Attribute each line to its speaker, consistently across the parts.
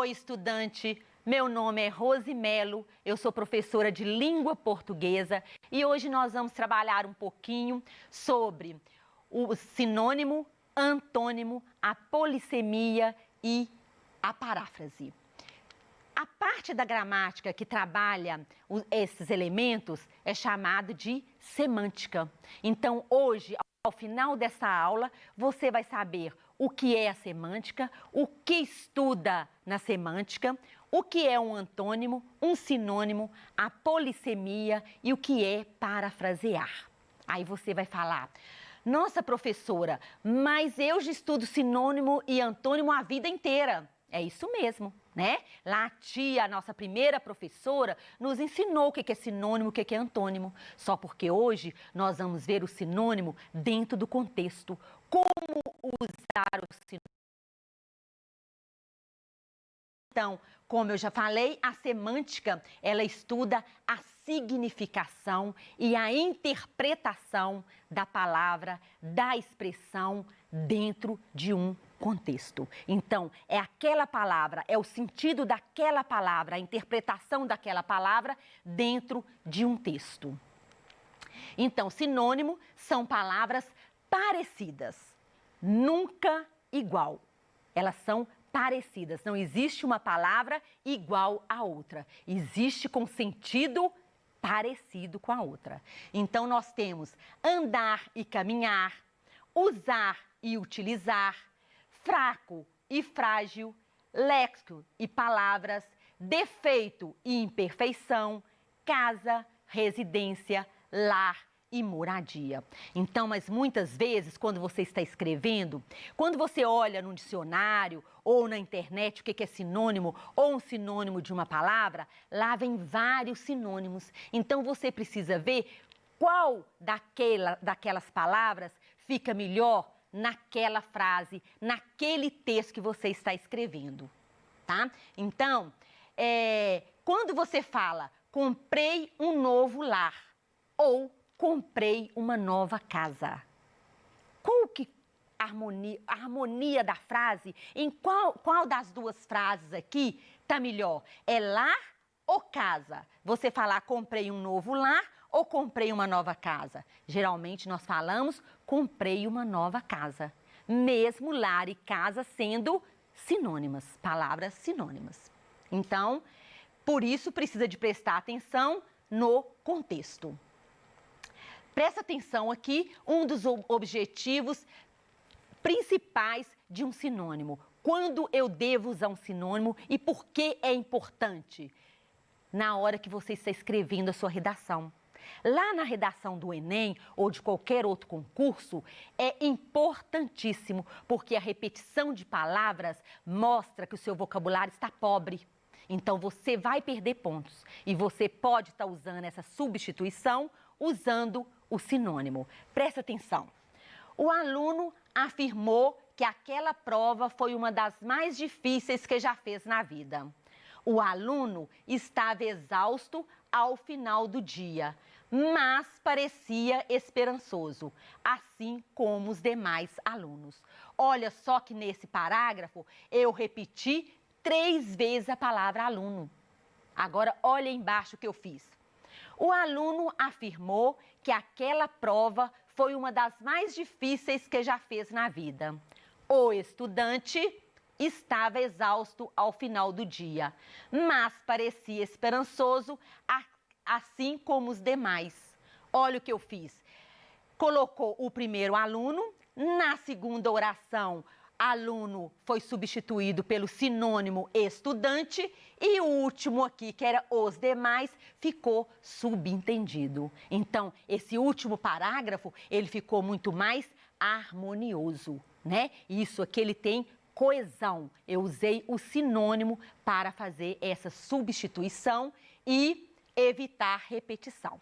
Speaker 1: Oi, estudante! Meu nome é Rose Melo, eu sou professora de língua portuguesa e hoje nós vamos trabalhar um pouquinho sobre o sinônimo, antônimo, a polissemia e a paráfrase. A parte da gramática que trabalha esses elementos é chamada de semântica. Então, hoje, ao final dessa aula, você vai saber o que é a semântica, o que estuda na semântica, o que é um antônimo, um sinônimo, a polissemia e o que é parafrasear. Aí você vai falar: nossa, professora, mas eu já estudo sinônimo e antônimo a vida inteira. É isso mesmo, né? Lá a tia, a nossa primeira professora, nos ensinou o que é sinônimo, o que é antônimo. Só porque hoje nós vamos ver o sinônimo dentro do contexto. Como usar o sinônimo. Então, como eu já falei, a semântica, ela estuda a significação e a interpretação da palavra, da expressão dentro de um contexto. Então, é aquela palavra, é o sentido daquela palavra, a interpretação daquela palavra dentro de um texto. Então, sinônimo são palavras parecidas, nunca igual. Elas são parecidas, não existe uma palavra igual à outra. Existe com sentido parecido com a outra. Então, nós temos andar e caminhar, usar e utilizar, fraco e frágil, léxico e palavras, defeito e imperfeição, casa, residência, lar e moradia. Então, mas muitas vezes, quando você está escrevendo, quando você olha no dicionário ou na internet o que é sinônimo ou um sinônimo de uma palavra, lá vem vários sinônimos. Então, você precisa ver qual daquelas palavras fica melhor naquela frase, naquele texto que você está escrevendo, tá? Então, quando você fala, comprei um novo lar ou comprei uma nova casa, qual que a harmonia da frase, em qual das duas frases aqui tá melhor? É lar ou casa? Você falar comprei um novo lar ou comprei uma nova casa? Geralmente nós falamos comprei uma nova casa, mesmo lar e casa sendo sinônimas, palavras sinônimas. Então, por isso precisa de prestar atenção no contexto. Presta atenção aqui, um dos objetivos principais de um sinônimo. Quando eu devo usar um sinônimo e por que é importante? Na hora que você está escrevendo a sua redação. Lá na redação do Enem ou de qualquer outro concurso, é importantíssimo, porque a repetição de palavras mostra que o seu vocabulário está pobre. Então, você vai perder pontos e você pode estar usando essa substituição usando o sinônimo. Presta atenção. O aluno afirmou que aquela prova foi uma das mais difíceis que já fez na vida. O aluno estava exausto ao final do dia, mas parecia esperançoso, assim como os demais alunos. Olha só que nesse parágrafo eu repeti 3 vezes a palavra aluno. Agora, olha embaixo o que eu fiz. O aluno afirmou que aquela prova foi uma das mais difíceis que já fez na vida. O estudante estava exausto ao final do dia, mas parecia esperançoso, assim como os demais. Olha o que eu fiz. Colocou o primeiro aluno, na segunda oração, aluno foi substituído pelo sinônimo estudante e o último aqui, que era os demais, ficou subentendido. Então, esse último parágrafo, ele ficou muito mais harmonioso, né? Isso aqui, ele tem coesão. Eu usei o sinônimo para fazer essa substituição e evitar repetição.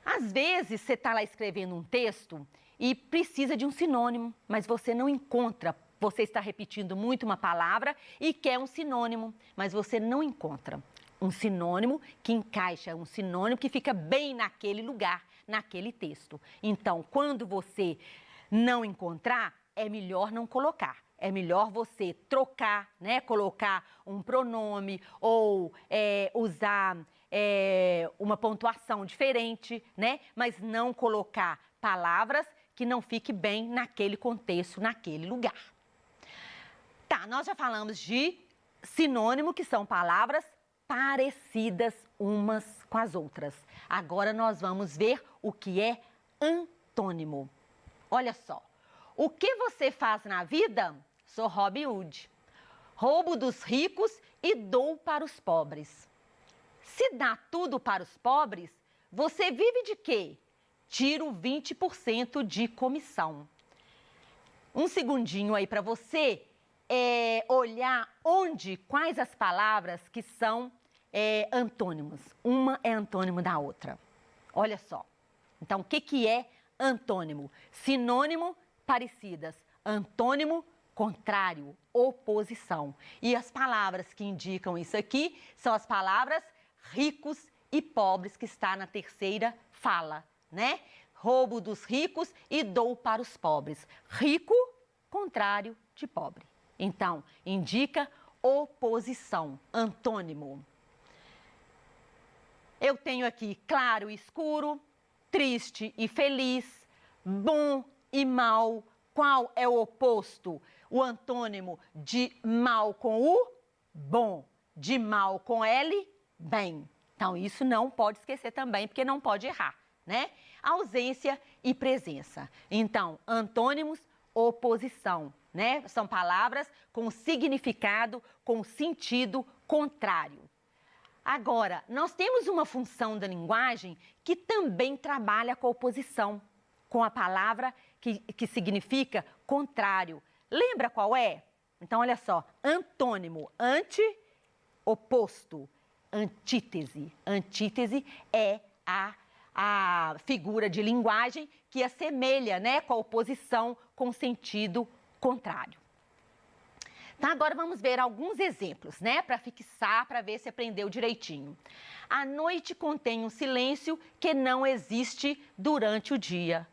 Speaker 1: Às vezes, você está lá escrevendo um texto e precisa de um sinônimo, mas você não encontra. Você está repetindo muito uma palavra e quer um sinônimo, mas você não encontra um sinônimo que encaixa, um sinônimo que fica bem naquele lugar, naquele texto. Então, quando você não encontrar, é melhor não colocar. é melhor você trocar, né? Colocar um pronome ou usar uma pontuação diferente, né? Mas não colocar palavras que não fiquem bem naquele contexto, naquele lugar. Tá, nós já falamos de sinônimo, que são palavras parecidas umas com as outras. Agora nós vamos ver o que é antônimo. Olha só, o que você faz na vida? Sou Robin Hood. Roubo dos ricos e dou para os pobres. Se dá tudo para os pobres, você vive de quê? Tiro 20% de comissão. Um segundinho aí para você olhar quais as palavras que são antônimos. Uma é antônimo da outra. Olha só. Então, o que é antônimo? Sinônimo, parecidas. Antônimo, contrário, oposição. E as palavras que indicam isso aqui são as palavras ricos e pobres, que está na terceira fala, né? Roubo dos ricos e dou para os pobres. Rico, contrário de pobre. Então, indica oposição, antônimo. Eu tenho aqui claro e escuro, triste e feliz, bom e mal. Qual é o oposto? O antônimo de mal com U, bom. De mal com L, bem. Então, isso não pode esquecer também, porque não pode errar, né? Ausência e presença. Então, antônimos, oposição, né? São palavras com significado, com sentido contrário. Agora, nós temos uma função da linguagem que também trabalha com a oposição, com a palavra que significa contrário. Lembra qual é? Então, olha só, antônimo, ante, oposto, antítese. Antítese é a figura de linguagem que assemelha, né, com a oposição com sentido contrário. Então, agora vamos ver alguns exemplos, né, para fixar, para ver se aprendeu direitinho. A noite contém um silêncio que não existe durante o dia.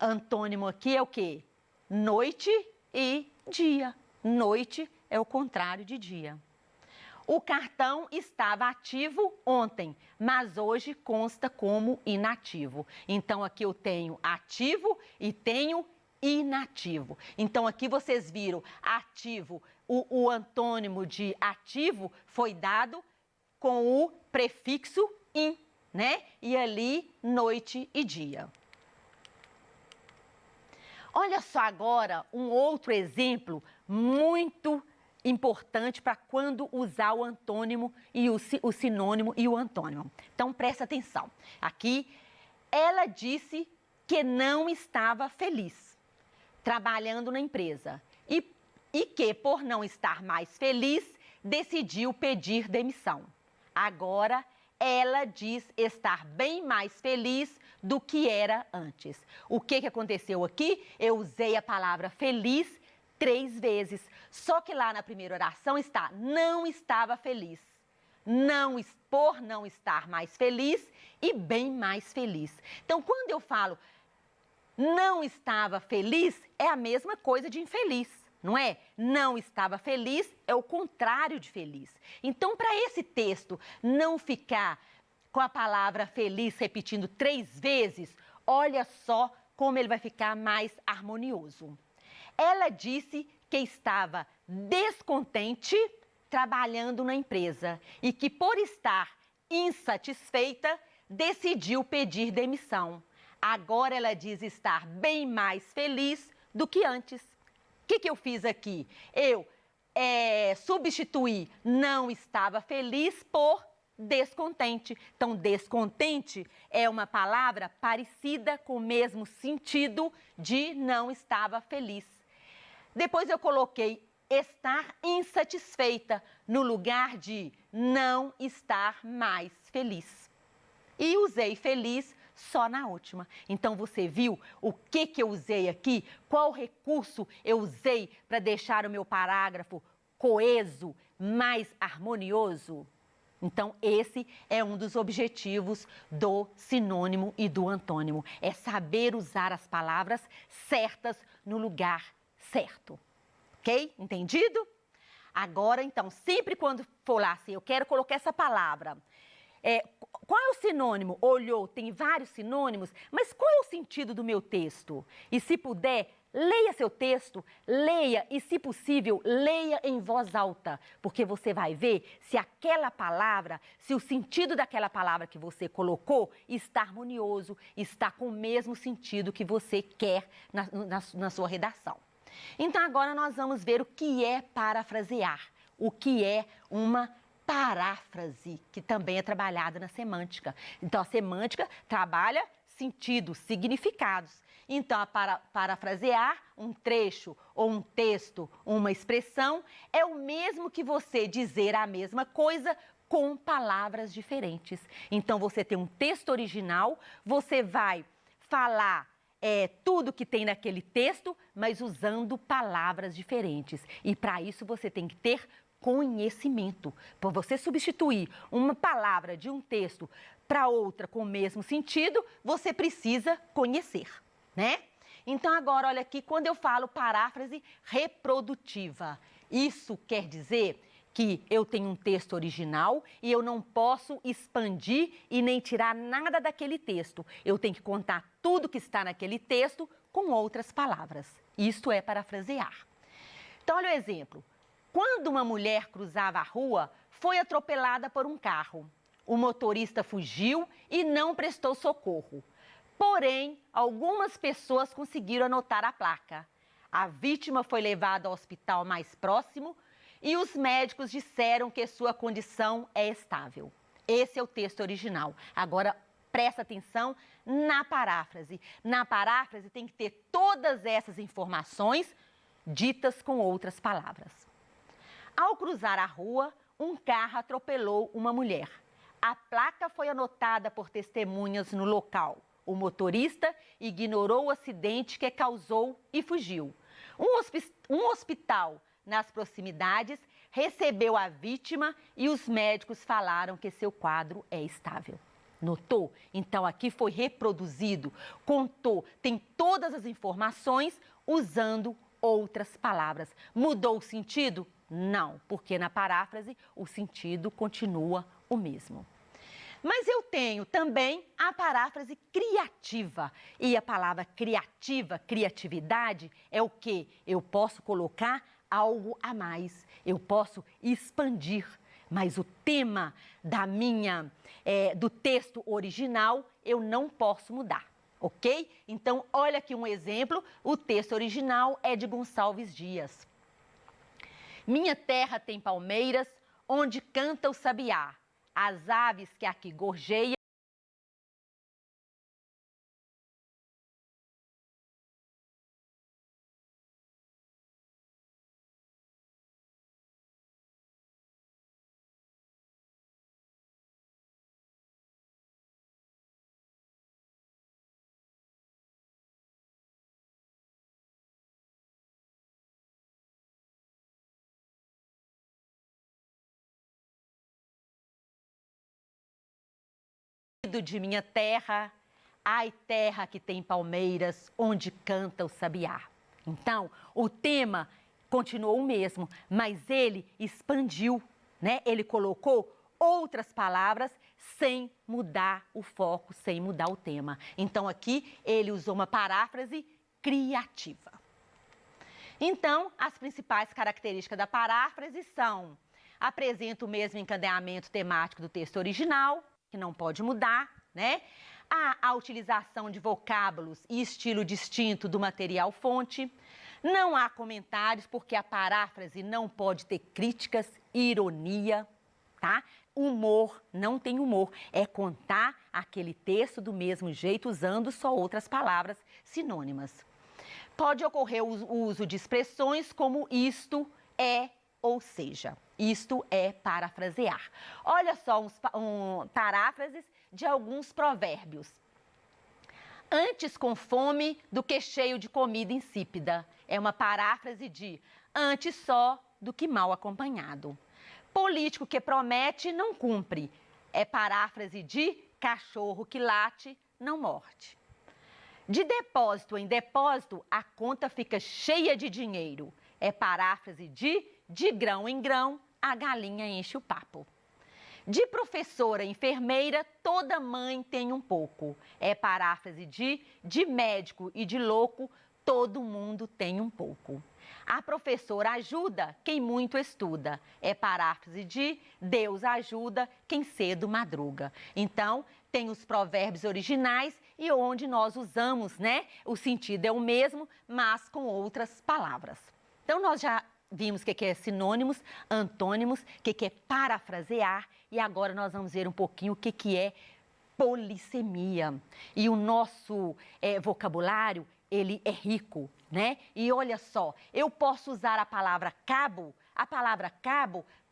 Speaker 1: Antônimo aqui é o quê? Noite e dia. Noite é o contrário de dia. O cartão estava ativo ontem, mas hoje consta como inativo. Então, aqui eu tenho ativo e tenho inativo. Então, aqui vocês viram ativo, o antônimo de ativo foi dado com o prefixo in, né? E ali, noite e dia. Olha só agora um outro exemplo muito importante para quando usar o antônimo e o sinônimo e o antônimo. Então, presta atenção. Aqui, ela disse que não estava feliz trabalhando na empresa e que, por não estar mais feliz, decidiu pedir demissão. Agora, ela diz estar bem mais feliz do que era antes. O que aconteceu aqui? Eu usei a palavra feliz 3 vezes. Só que lá na primeira oração está não estava feliz. Por não estar mais feliz e bem mais feliz. Então, quando eu falo não estava feliz, é a mesma coisa de infeliz, não é? Não estava feliz é o contrário de feliz. Então, para esse texto não ficar com a palavra feliz repetindo 3 vezes, olha só como ele vai ficar mais harmonioso. Ela disse que estava descontente trabalhando na empresa e que, por estar insatisfeita, decidiu pedir demissão. Agora ela diz estar bem mais feliz do que antes. O que eu fiz aqui? Eu substituí não estava feliz por descontente. Então, descontente é uma palavra parecida com o mesmo sentido de não estava feliz. Depois eu coloquei estar insatisfeita no lugar de não estar mais feliz. E usei feliz só na última. Então, você viu o que eu usei aqui? Qual recurso eu usei para deixar o meu parágrafo coeso, mais harmonioso? Então, esse é um dos objetivos do sinônimo e do antônimo. É saber usar as palavras certas no lugar certo. Ok? Entendido? Agora, então, sempre quando for lá assim, eu quero colocar essa palavra. Qual é o sinônimo? Olhou, tem vários sinônimos, mas qual é o sentido do meu texto? E se puder, leia seu texto, leia e, se possível, leia em voz alta, porque você vai ver se aquela palavra, se o sentido daquela palavra que você colocou está harmonioso, está com o mesmo sentido que você quer na sua redação. Então, agora nós vamos ver o que é parafrasear, o que é uma paráfrase, que também é trabalhada na semântica. Então, a semântica trabalha sentidos, significados. Então, parafrasear um trecho ou um texto, uma expressão, é o mesmo que você dizer a mesma coisa com palavras diferentes. Então, você tem um texto original, você vai falar tudo que tem naquele texto, mas usando palavras diferentes. E para isso você tem que ter conhecimento. Para você substituir uma palavra de um texto para outra com o mesmo sentido, você precisa conhecer, né? Então agora, olha aqui, quando eu falo paráfrase reprodutiva, isso quer dizer que eu tenho um texto original e eu não posso expandir e nem tirar nada daquele texto. Eu tenho que contar tudo que está naquele texto com outras palavras. Isto é parafrasear. Então, olha o exemplo. Quando uma mulher cruzava a rua, foi atropelada por um carro. O motorista fugiu e não prestou socorro. Porém, algumas pessoas conseguiram anotar a placa. A vítima foi levada ao hospital mais próximo e os médicos disseram que sua condição é estável. Esse é o texto original. Agora, presta atenção na paráfrase. Na paráfrase tem que ter todas essas informações ditas com outras palavras. Ao cruzar a rua, um carro atropelou uma mulher. A placa foi anotada por testemunhas no local. O motorista ignorou o acidente que causou e fugiu. Um hospital nas proximidades recebeu a vítima e os médicos falaram que seu quadro é estável. Notou? Então aqui foi reproduzido, contou, tem todas as informações usando outras palavras. Mudou o sentido? Não, porque na paráfrase o sentido continua o mesmo. Mas eu tenho também a paráfrase criativa. E a palavra criativa, criatividade, é o quê? Eu posso colocar algo a mais, eu posso expandir, mas o tema do texto original eu não posso mudar, ok? Então, olha aqui um exemplo, o texto original é de Gonçalves Dias. Minha terra tem palmeiras, onde canta o sabiá, as aves que aqui gorjeiam. De minha terra, ai terra que tem palmeiras, onde canta o sabiá. Então, o tema continuou o mesmo, mas ele expandiu, né? Ele colocou outras palavras sem mudar o foco, sem mudar o tema. Então, aqui ele usou uma paráfrase criativa. Então, as principais características da paráfrase são: apresenta o mesmo encadeamento temático do texto original, que não pode mudar, né? A utilização de vocábulos e estilo distinto do material fonte. Não há comentários, porque a paráfrase não pode ter críticas, ironia, tá? Humor, não tem humor. É contar aquele texto do mesmo jeito, usando só outras palavras sinônimas. Pode ocorrer o uso de expressões como isto é, ou seja. Isto é parafrasear. Olha só paráfrases de alguns provérbios. Antes com fome do que cheio de comida insípida. É uma paráfrase de antes só do que mal acompanhado. Político que promete não cumpre. É paráfrase de cachorro que late não morde. De depósito em depósito, a conta fica cheia de dinheiro. É paráfrase de grão em grão, a galinha enche o papo. De professora, enfermeira, toda mãe tem um pouco. É paráfrase de médico e de louco, todo mundo tem um pouco. A professora ajuda quem muito estuda. É paráfrase de Deus ajuda quem cedo madruga. Então, tem os provérbios originais e onde nós usamos, né? O sentido é o mesmo, mas com outras palavras. Então, nós já vimos o que é sinônimos, antônimos, o que é parafrasear e agora nós vamos ver um pouquinho o que é polissemia. E o nosso vocabulário, ele é rico, né? E olha só, eu posso usar a palavra cabo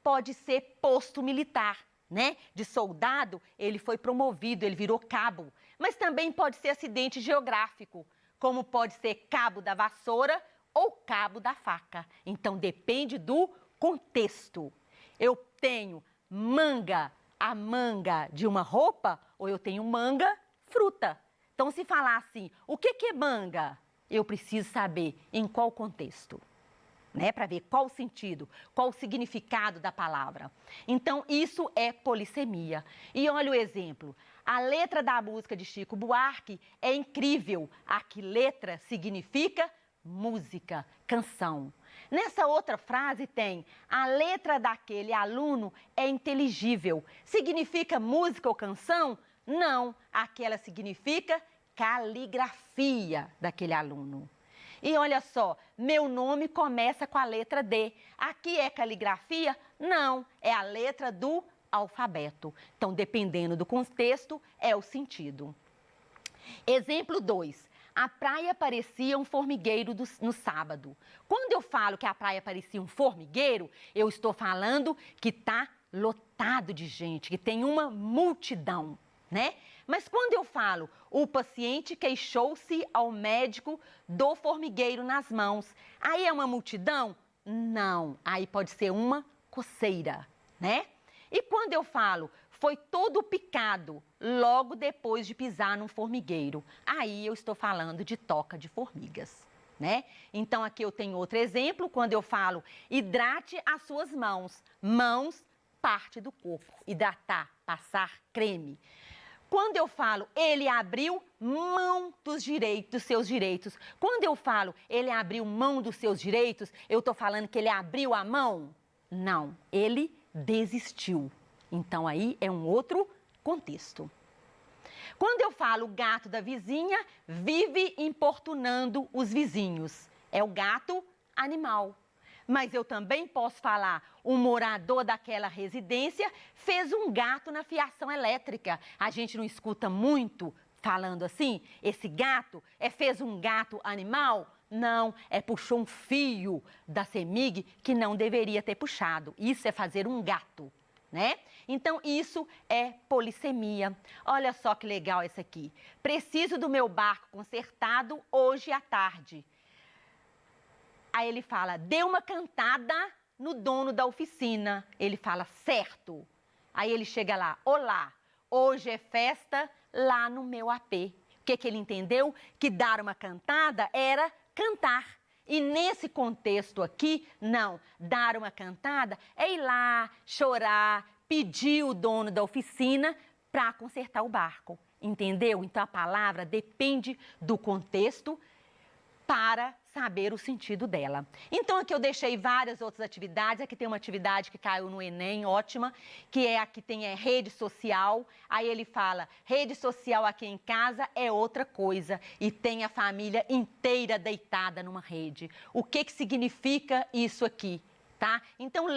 Speaker 1: pode ser posto militar, né? De soldado, ele foi promovido, ele virou cabo. Mas também pode ser acidente geográfico, como pode ser cabo da vassoura ou cabo da faca. Então, depende do contexto. Eu tenho manga, a manga de uma roupa, ou eu tenho manga, fruta. Então, se falar assim, o que é manga? Eu preciso saber em qual contexto, né? Para ver qual o sentido, qual o significado da palavra. Então, isso é polissemia. E olha o exemplo. A letra da música de Chico Buarque é incrível. Aqui, letra significa música, canção. Nessa outra frase tem, a letra daquele aluno é inteligível. Significa música ou canção? Não, aquela significa caligrafia daquele aluno. E olha só, meu nome começa com a letra D. Aqui é caligrafia? Não, é a letra do alfabeto. Então, dependendo do contexto, é o sentido. Exemplo 2. A praia parecia um formigueiro no sábado. Quando eu falo que a praia parecia um formigueiro, eu estou falando que está lotado de gente, que tem uma multidão, né? Mas quando eu falo, o paciente queixou-se ao médico do formigueiro nas mãos, aí é uma multidão? Não, aí pode ser uma coceira, né? E quando eu falo, foi todo picado logo depois de pisar num formigueiro, aí eu estou falando de toca de formigas, né? Então, aqui eu tenho outro exemplo, quando eu falo, hidrate as suas mãos. Mãos, parte do corpo. Hidratar, passar creme. Quando eu falo, ele abriu mão dos seus direitos. Quando eu falo, ele abriu mão dos seus direitos, eu estou falando que ele abriu a mão? Não, ele desistiu. Então, aí é um outro contexto. Quando eu falo, o gato da vizinha vive importunando os vizinhos. É o gato animal. Mas eu também posso falar, o morador daquela residência fez um gato na fiação elétrica. A gente não escuta muito falando assim, esse gato fez um gato animal? Não, puxou um fio da CEMIG que não deveria ter puxado. Isso é fazer um gato, né? Então, isso é polissemia. Olha só que legal esse aqui. Preciso do meu barco consertado hoje à tarde. Aí ele fala, dê uma cantada no dono da oficina. Ele fala, certo. Aí ele chega lá, olá, hoje é festa lá no meu AP. O que ele entendeu? Que dar uma cantada era cantar. E nesse contexto aqui, não. Dar uma cantada é ir lá, chorar, pedir o dono da oficina para consertar o barco. Entendeu? Então, a palavra depende do contexto para saber o sentido dela. Então, aqui eu deixei várias outras atividades. Aqui tem uma atividade que caiu no Enem, ótima, que aqui tem rede social. Aí ele fala, rede social aqui em casa é outra coisa. E tem a família inteira deitada numa rede. O que significa isso aqui, tá? Então,